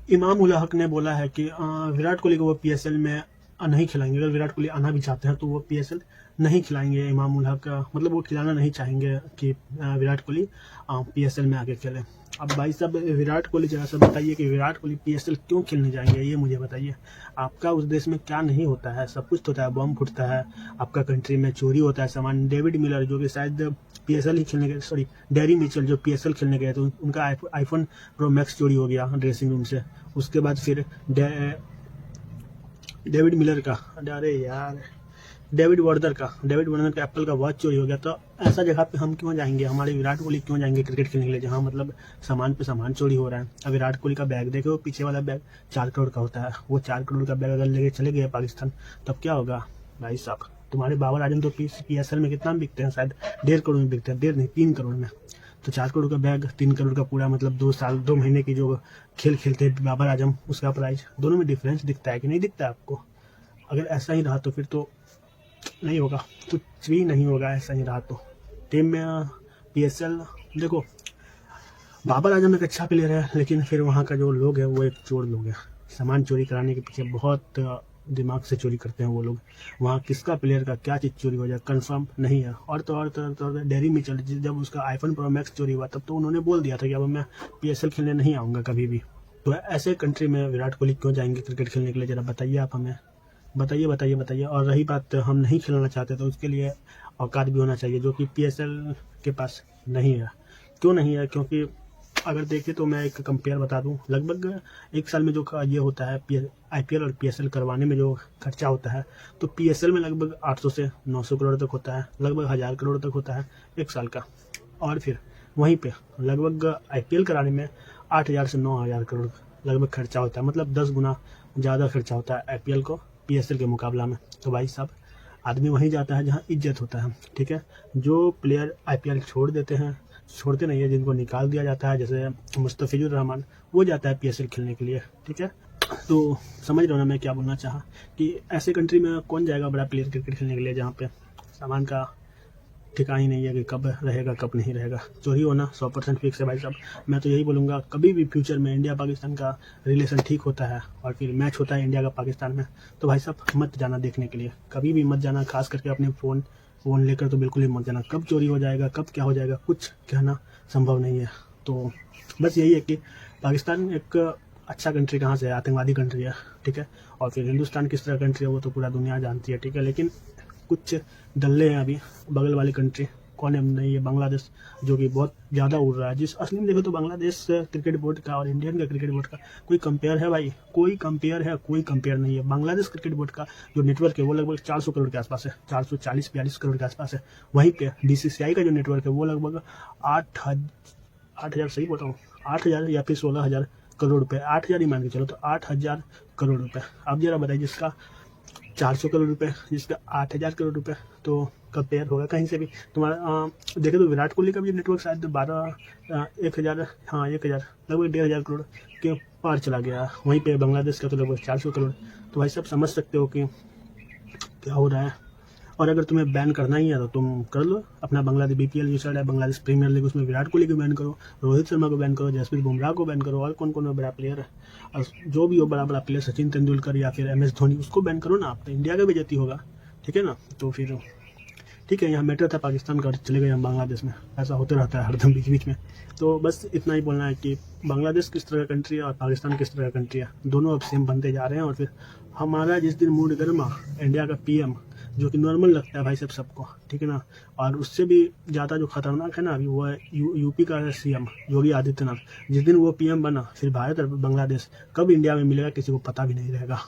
इमाम उल हक ने बोला है कि विराट कोहली को वो पीएसएल में नहीं खिलाएंगे। अगर विराट कोहली आना भी चाहते हैं तो वो पीएसएल नहीं खिलाएंगे। इमाम उल हक मतलब वो खिलाना नहीं चाहेंगे कि विराट कोहली पीएसएल में आके खेले। अब भाई साहब विराट कोहली जरा सा बताइए कि विराट कोहली पीएसएल क्यों खेलने जाएंगे, ये मुझे बताइए। आपका उस देश में क्या नहीं होता है? सब कुछ होता है, बम फूटता है, आपका कंट्री में चोरी होता है सामान। डेविड मिलर जो कि शायद पीएसएल ही खेलने गए, सॉरी डेरी मिचेल जो पीएसएल खेलने गए तो उनका आईफोन प्रो मैक्स चोरी हो गया ड्रेसिंग रूम से। उसके बाद फिर डेविड मिलर का, अरे यार डेविड वार्नर का एप्पल का वॉच चोरी हो गया। तो ऐसा जगह पे हम क्यों जाएंगे? हमारे विराट कोहली क्यों जाएंगे क्रिकेट खेलने के लिए जहाँ मतलब सामान पे सामान चोरी हो रहा है? अब विराट कोहली का बैग देखो, पीछे वाला बैग 4 करोड़ का होता है। वो 4 करोड़ का बैग अगर लेके चले गए पाकिस्तान तब क्या होगा भाई साहब? तुम्हारे बाबर आजम तो पीएसएल में कितना बिकते हैं? शायद 1.5 करोड़ में बिकते हैं, 1.5 नहीं 3 करोड़ में। तो 4 करोड़ का बैग 3 करोड़ का पूरा मतलब 2 महीने की जो खेल खेलते हैं बाबर आजम, उसका प्राइस, दोनों में डिफरेंस दिखता है कि नहीं दिखता है आपको? अगर ऐसा ही रहा तो फिर तो नहीं होगा, कुछ भी नहीं होगा ऐसा ही रहा तो। टीम में पीएसएल देखो, बाबर आजम एक अच्छा प्लेयर है, लेकिन फिर वहाँ का जो लोग है वो एक चोर लोग है। सामान चोरी कराने के पीछे बहुत दिमाग से चोरी करते हैं वो लोग। वहाँ किसका प्लेयर का क्या चीज़ चोरी हो जाए कंफर्म नहीं है। और तो डेरी मिचेल जब उसका आईफोन प्रो मैक्स चोरी हुआ तब तो उन्होंने बोल दिया था कि अब मैं पीएसएल खेलने नहीं आऊँगा कभी भी। तो ऐसे कंट्री में विराट कोहली क्यों जाएंगे क्रिकेट खेलने के लिए? ज़रा बताइए आप हमें, बताइए। और रही बात हम नहीं खेलना चाहते तो उसके लिए औकात भी होना चाहिए, जो कि पीएसएल के पास नहीं है। क्यों नहीं है? क्योंकि अगर देखें तो मैं एक कंपेयर बता दूं, लगभग एक साल में जो ये होता है आईपीएल और पीएसएल करवाने में जो खर्चा होता है, तो पीएसएल में लगभग 800 से 900 करोड़ तक होता है, लगभग 1000 करोड़ तक होता है एक साल का। और फिर वहीं पे लगभग आईपीएल कराने में 8000 से 9000 करोड़ लगभग खर्चा होता है, मतलब 10 गुना ज़्यादा खर्चा होता है आईपीएल को पीएसएल के मुकाबला में। तो भाई साहब आदमी वहीं जाता है जहाँ इज्जत होता है, ठीक है। जो प्लेयर आईपीएल छोड़ते नहीं है, जिनको निकाल दिया जाता है, जैसे मुस्तफिजुर रहमान, वो जाता है पीएसएल खेलने के लिए, ठीक है। तो समझ रहे हो ना मैं क्या बोलना चाहा, कि ऐसे कंट्री में कौन जाएगा बड़ा प्लेयर क्रिकेट खेलने के लिए जहाँ पे सामान का ठिकाना ही नहीं है कि कब रहेगा कब नहीं रहेगा। चोरी होना 100% फिक्स है भाई साहब। मैं तो यही बोलूँगा, कभी भी फ्यूचर में इंडिया पाकिस्तान का रिलेशन ठीक होता है और फिर मैच होता है इंडिया का पाकिस्तान में, तो भाई साहब मत जाना देखने के लिए, कभी भी मत जाना। खास करके अपने फ़ोन लेकर तो बिल्कुल ही मत जाना। कब चोरी हो जाएगा, कब क्या हो जाएगा, कुछ कहना संभव नहीं है। तो बस यही है कि पाकिस्तान एक अच्छा कंट्री कहाँ से है? आतंकवादी कंट्री है, ठीक है। और फिर हिंदुस्तान किस तरह कंट्री है वो तो पूरा दुनिया जानती है, ठीक है। लेकिन कुछ डल्ले हैं अभी बगल वाली कंट्री, कौन है? नहीं, ये बांग्लादेश, जो कि बहुत ज़्यादा उड़ रहा है। जिस असली में देखो तो बांग्लादेश क्रिकेट बोर्ड का और इंडियन का क्रिकेट बोर्ड का कोई कंपेयर है भाई? कोई कंपेयर नहीं है। बांग्लादेश क्रिकेट बोर्ड का जो नेटवर्क है वो लगभग 400 करोड़ के आसपास है, 440-42 करोड़ के आसपास है। वहीं पे बीसीसीआई का जो नेटवर्क है वो लगभग 8,000 सही बोल रहा हूँ, 8,000 या फिर 16,000 करोड़ रुपए, 8,000 ही मान के चलो, तो 8,000 करोड़ रुपए। अब जरा बताइए, जिसका 400 करोड़ रुपए, जिसका 8,000 करोड़ रुपए, तो कंपेयर होगा कहीं से भी? तुम्हारा देखे तो विराट कोहली का भी नेटवर्क शायद 1,000 लगभग 1,500 करोड़ के पार चला गया। वहीं पे बांग्लादेश का तो लगभग 400 करोड़। तो भाई सब समझ सकते हो कि क्या हो रहा है। और अगर तुम्हें बैन करना ही है तो तुम कर लो। अपना बांग्लादेश बीपीएल जो चल रहा है, बांग्लादेश प्रीमियर लीग, उसमें विराट कोहली को बैन करो, रोहित शर्मा को बैन करो, जसप्रीत बुमराह को बैन करो, और कौन कौन बड़ा प्लेयर है, और जो भी हो बड़ा प्लेयर, सचिन तेंदुलकर या फिर एमएस धोनी, उसको बैन करो ना। आप तो इंडिया का भी बेइज्जती होगा, ठीक है ना। तो फिर ठीक है, यहाँ मैटर था पाकिस्तान का, चले गए हम बांग्लादेश में। ऐसा होते रहता है हरदम बीच बीच में। तो बस इतना ही बोलना है कि बांग्लादेश किस तरह का कंट्री है और पाकिस्तान किस तरह का कंट्री है, दोनों अब सेम बनते जा रहे हैं। और फिर हमारा जिस दिन मूड गर्मा, इंडिया का पीएम, जो कि नॉर्मल लगता है भाई सब सबको, ठीक है ना, और उससे भी ज़्यादा जो खतरनाक है ना अभी, वो है यूपी का सीएम योगी आदित्यनाथ। जिस दिन वो पीएम बना, फिर भारत और बांग्लादेश कब इंडिया में मिलेगा किसी को पता भी नहीं रहेगा।